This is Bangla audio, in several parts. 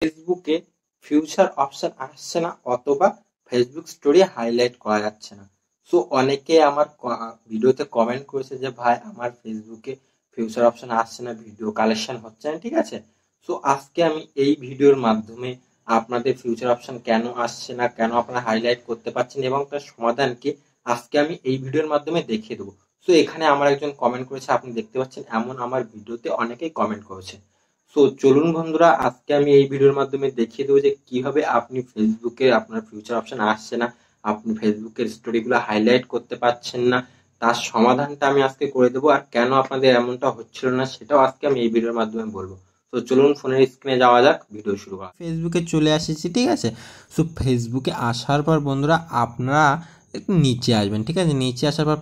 ফেসবুকে ফিউচার অপশন আসছে না অথবা ফেসবুক স্টোরি হাইলাইট করা যাচ্ছে না। সো অনেকে আমার ভিডিওতে কমেন্ট করেছে যে ভাই আমার ফেসবুকে ফিউচার অপশন আসছে না, ভিডিও কালেকশন হচ্ছে না, ঠিক আছে। সো আজকে আমি এই ভিডিওর মাধ্যমে আপনাদের ফিউচার অপশন কেন আসছে না, কেন আপনারা হাইলাইট করতে পারছেন এবং তার সমাধান কি আজকে আমি এই ভিডিওর মাধ্যমে দেখিয়ে দেবো। সো এখানে আমার একজন কমেন্ট করেছে, আপনি দেখতে পাচ্ছেন এমন আমার ভিডিওতে অনেকেই কমেন্ট করেছে। সো চলুন বন্ধুরা, আজকে আমি এই ভিডিওর মাধ্যমে দেখিয়ে দেবো যে কিভাবে আপনি ফেসবুকে আপনার ফিউচার অপশন আসছে না, আপনি ফেসবুকের স্টোরিগুলো হাইলাইট করতে পারছেন না, তার সমাধানটা আমি আজকে করে দেবো। আর কেন আপনাদের এমনটা হচ্ছিল না সেটাও আজকে আমি এই ভিডিওর মাধ্যমে বলবো। তো চলুন ফোনের স্ক্রিনে যাওয়া যাক, ভিডিও শুরু করা। ফেসবুকে চলে এসেছি, ঠিক আছে। সো ফেসবুকে আসার পর বন্ধুরা আপনারা একটু নিচে আসবেন, ঠিক আছে। নিচে আসার পর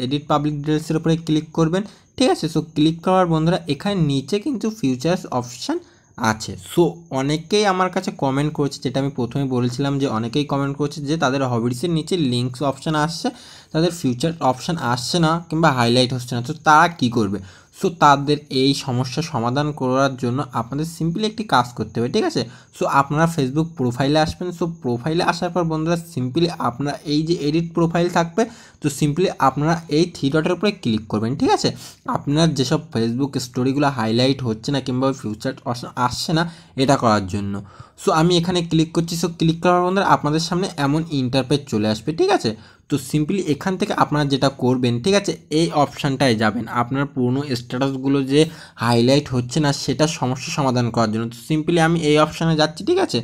এডিট পাবলিক ডিটেলসের উপরে ক্লিক করবেন, ঠিক আছে। সো ক্লিক করার বন্ধুরা এখানে নিচে কিন্তু ফিউচার্স অপশান আছে। সো অনেকেই আমার কাছে কমেন্ট করেছে, যেটা আমি প্রথমে বলেছিলাম যে অনেকেই কমেন্ট করছে যে তাদের হবিসের নিচে লিঙ্কস অপশান আসছে, তাদের ফিউচার অপশান আসছে না কিংবা হাইলাইট হচ্ছে না। তো তারা কী করবে? সো তাদের এই সমস্যার সমাধান করার জন্য আপনাদের সিম্পলি একটি কাজ করতে হবে, ঠিক আছে। সো আপনারা ফেসবুক প্রোফাইলে আসবেন। সো প্রোফাইলে আসার পর বন্ধুরা সিম্পলি আপনারা এই যে এডিট প্রোফাইল থাকবে, তো সিম্পলি আপনারা এই থ্রি ডটের উপরে ক্লিক করবেন, ঠিক আছে। আপনার যেসব ফেসবুক স্টোরিগুলো হাইলাইট হচ্ছে না কিংবা ফিউচার আসছে না এটা করার জন্য। সো আমি এখানে ক্লিক করছি। সো ক্লিক করার বন্ধুরা আপনাদের সামনে এমন ইন্টারপেজ চলে আসবে, ঠিক আছে। তো সিম্পলি এখান থেকে আপনারা যেটা করবেন, ঠিক আছে, এই অপশানটায় যাবেন আপনার পুরনো স্ট্যাটাসগুলো যে হাইলাইট হচ্ছে না সেটা সমস্যা সমাধান করার জন্য। তো সিম্পলি আমি এই অপশানে যাচ্ছি, ঠিক আছে।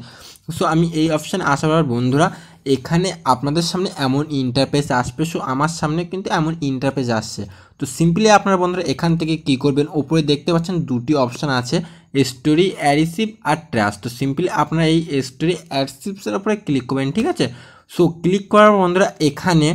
সো আমি এই অপশানে আসার পর বন্ধুরা এখানে আপনাদের সামনে এমন ইন্টারপেজ আসবে। সো আমার সামনে কিন্তু এমন ইন্টারপেজ আসছে। তো সিম্পলি আপনারা বন্ধুরা এখান থেকে কী করবেন, ওপরে দেখতে পাচ্ছেন দুটি অপশান আছে, স্টোরি অ্যাডসিভ আর ট্র্যাশ। তো সিম্পলি আপনারা এই স্টোরি অ্যাডসিভসের উপরে ক্লিক করবেন, ঠিক আছে। সো ক্লিক করার বন্ধুরা এখানে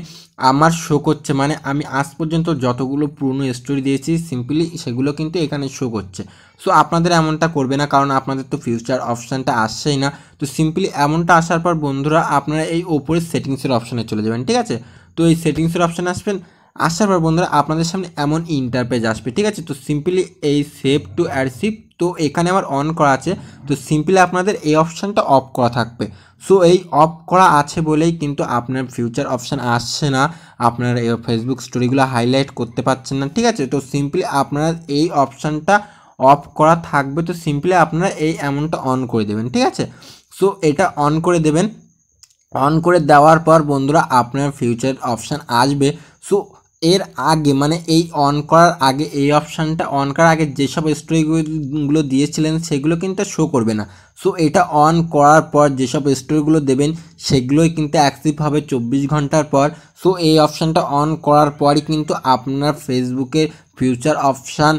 আমার শো করছে, মানে আমি আজ পর্যন্ত যতগুলো পুরনো স্টোরি দিয়েছি সিম্পলি সেগুলো কিন্তু এখানে শো করছে। সো আপনাদের এমনটা করবে না, কারণ আপনাদের তো ফিউচার অপশানটা আসছেই না। তো সিম্পলি এমনটা আসার পর বন্ধুরা আপনারা এই ওপরের সেটিংসের অপশানে চলে যাবেন, ঠিক আছে। তো এই সেটিংসের অপশানে আসবেন, আসার পর বন্ধুরা আপনাদের সামনে এমন ইন্টারপেজ আসবে, ঠিক আছে। তো সিম্পলি এই সেভ টু অ্যাডসিভ, তো এখানে আমার অন করা আছে। তো সিম্পলি আপনাদের এই অপশানটা অফ করা থাকবে। সো এই অফ করা আছে বলেই কিন্তু আপনার ফিউচার অপশান আসছে না, আপনার এই ফেসবুক স্টোরিগুলো হাইলাইট করতে পারছেন না, ঠিক আছে। তো সিম্পলি আপনার এই অপশানটা অফ করা থাকবে। তো সিম্পলি আপনারা এই অ্যামাউন্টটা অন করে দেবেন, ঠিক আছে। সো এটা অন করে দেবেন। অন করে দেওয়ার পর বন্ধুরা আপনার ফিউচার অপশান আসবে। সো এর আগে মানে এই অন করার আগে, এই অপশানটা অন করার আগে যেসব স্টোরিগুলো দিয়েছিলেন সেগুলো কিন্তু শো করবে না। সো এটা অন করার পর যেসব স্টোরিগুলো দেবেন সেগুলোই কিন্তু অ্যাক্টিভ হবে 24 ঘন্টার পর। সো এই অপশানটা অন করার পরই কিন্তু আপনার ফেসবুকের ফিউচার অপশান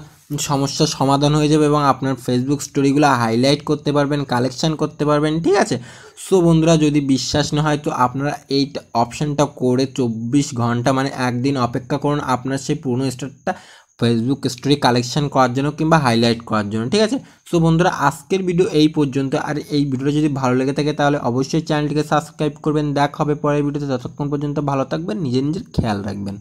সমস্যার সমাধান হয়ে যাবে এবং আপনার ফেসবুক স্টোরিগুলো হাইলাইট করতে পারবেন, কালেকশান করতে পারবেন, ঠিক আছে। সো বন্ধুরা যদি বিশ্বাস না হয় তো আপনারা এই অপশানটা করে 24 ঘন্টা মানে একদিন অপেক্ষা করুন আপনার সেই পুরনো স্টোরিটা ফেসবুক স্টোরি কালেকশান করার জন্য কিংবা হাইলাইট করার জন্য, ঠিক আছে। সো বন্ধুরা আজকের ভিডিও এই পর্যন্ত। আর এই ভিডিওটা যদি ভালো লেগে থাকে তাহলে অবশ্যই চ্যানেলটিকে সাবস্ক্রাইব করবেন। দেখা হবে পরের ভিডিওতে, ততক্ষণ পর্যন্ত ভালো থাকবেন, নিজের খেয়াল রাখবেন।